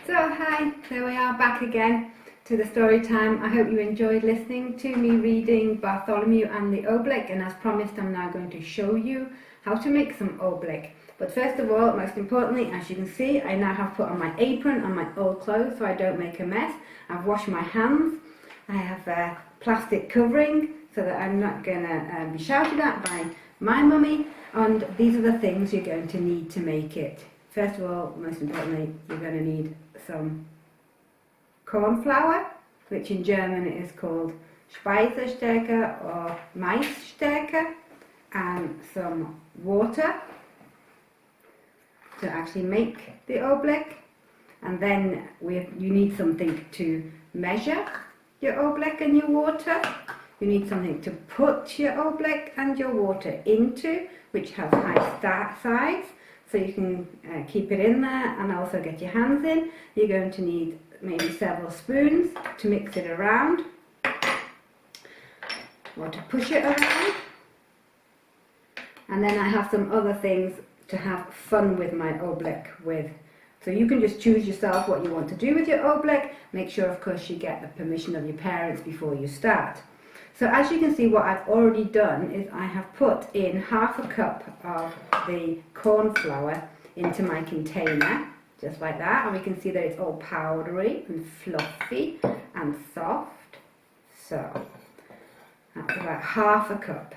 So hi, there we are back again to the story time. I hope you enjoyed listening to me reading Bartholomew and the Oblek, and as promised I'm now going to show you how to make some oblek. But first of all, most importantly, as you can see, I now have put on my apron and my old clothes so I don't make a mess. I've washed my hands. I have a plastic covering so that I'm not going to be shouted at by my mummy, and these are the things you're going to need to make it. First of all, most importantly, you're going to need some corn flour, which in German is called Speisestärke or Maisstärke, and some water to actually make the oblek. And then you need something to measure your oblek and your water. You need something to put your oblek and your water into, which has high sides, so you can keep it in there and also get your hands in. You're going to need maybe several spoons to mix it around, or to push it around. And then I have some other things to have fun with my oblek with. So you can just choose yourself what you want to do with your oblek. Make sure, of course, you get the permission of your parents before you start. So as you can see, what I've already done is I have put in half a cup of the corn flour into my container, just like that, and we can see that it's all powdery and fluffy and soft. So that's about half a cup.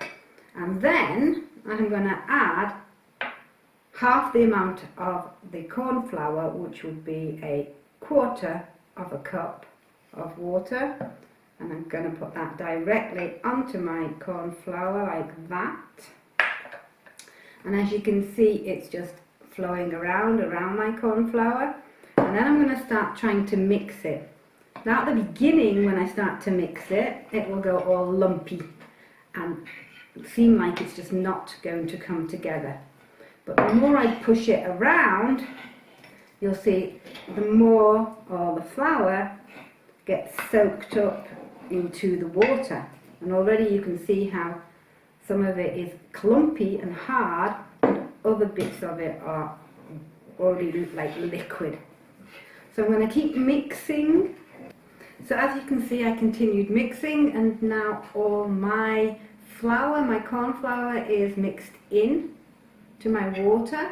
And then I'm going to add half the amount of the corn flour, which would be a quarter of a cup of water. And I'm going to put that directly onto my corn flour like that. And as you can see, it's just flowing around my corn flour. And then I'm going to start trying to mix it. Now at the beginning, when I start to mix it, it will go all lumpy and seem like it's just not going to come together. But the more I push it around, you'll see the more all the flour gets soaked up into the water, and already you can see how some of it is clumpy and hard and other bits of it are already like liquid. So I'm going to keep mixing. So as you can see, I continued mixing, and now all my flour, my corn flour, is mixed in to my water,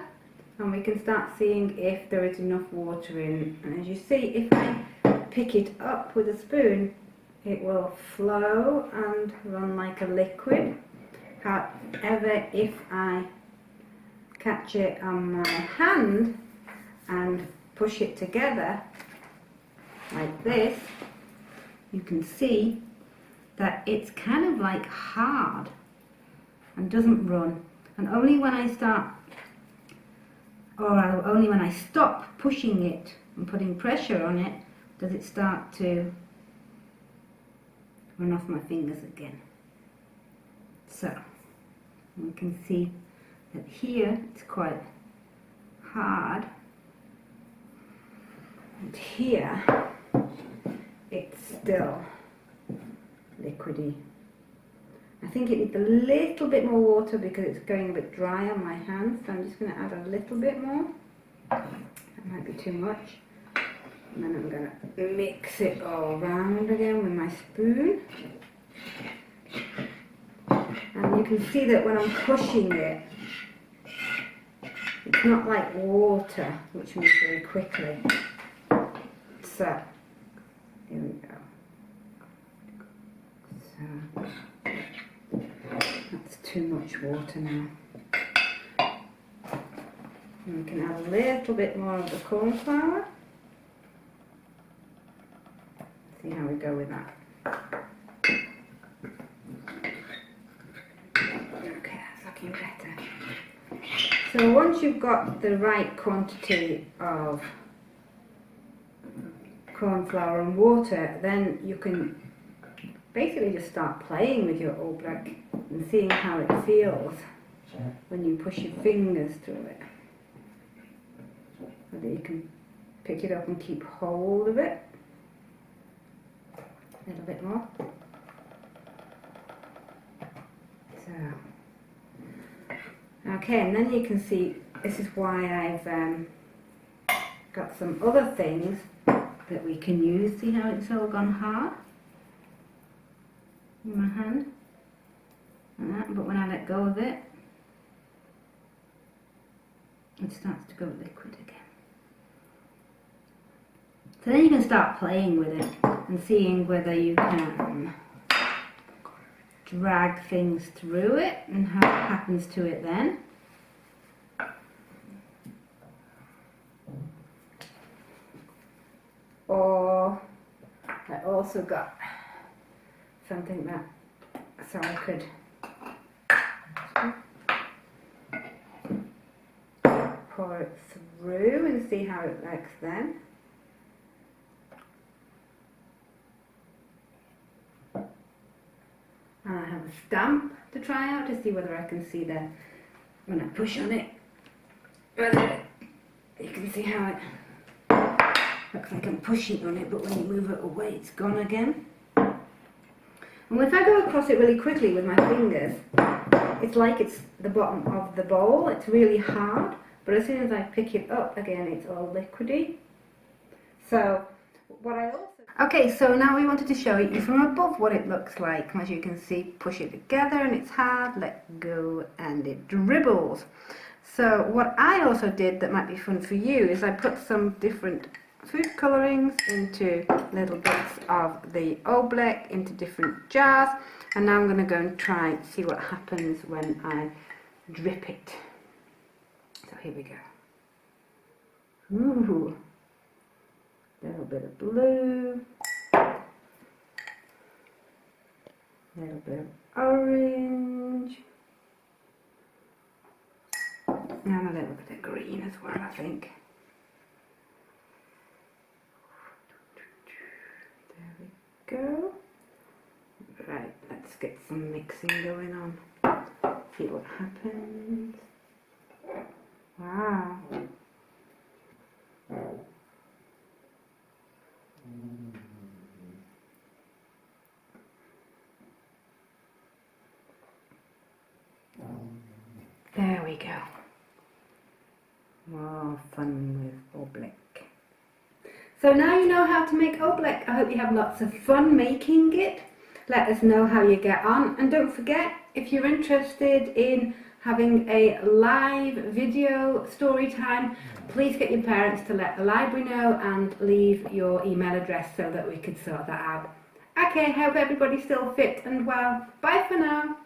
and we can start seeing if there is enough water in. And as you see, if I pick it up with a spoon, it will flow and run like a liquid. However, if I catch it on my hand and push it together like this, you can see that it's kind of like hard and doesn't run. And only when I stop pushing it and putting pressure on it, does it start to run off my fingers again. So you can see that here it's quite hard, and here it's still liquidy. I think it needs a little bit more water because it's going a bit dry on my hands, so I'm just going to add a little bit more. That might be too much. And then I'm going to mix it all around again with my spoon. And you can see that when I'm pushing it, it's not like water, which moves very quickly. So, here we go. So, that's too much water now. And we can add a little bit more of the corn flour. See how we go with that. Okay, that's looking better. So once you've got the right quantity of corn flour and water, then you can basically just start playing with your oblek and seeing how it feels when you push your fingers through it. Whether you can pick it up and keep hold of it. A little bit more. So, okay, and then you can see this is why I've got some other things that we can use. See how it's all gone hard in my hand? Like that. But when I let go of it, it starts to go liquid again. So then you can start playing with it and seeing whether you can drag things through it and how it happens to it then. Or I also got something that so I could pour it through and see how it looks then. And I have a stamp to try out to see whether I can see the, when I push on it, whether you can see how it looks like I'm pushing on it, but when you move it away it's gone again. And if I go across it really quickly with my fingers, it's like it's the bottom of the bowl. It's really hard, but as soon as I pick it up again, it's all liquidy. So what I also... Okay, so now we wanted to show you from above what it looks like. As you can see, push it together and it's hard, let go and it dribbles. So what I also did that might be fun for you is I put some different food colourings into little bits of the ooblek into different jars, and now I'm going to go and try and see what happens when I drip it. So here we go. Ooh, a little bit of blue, a little bit of orange, and a little bit of green as well, I think. Go. Right, let's get some mixing going on. See what happens. Wow. There we go. More fun with ooblek. So now you know how to make ooblek. I hope you have lots of fun making it. Let us know how you get on. And don't forget, if you're interested in having a live video story time, please get your parents to let the library know and leave your email address so that we could sort that out. Okay, hope everybody's still fit and well. Bye for now.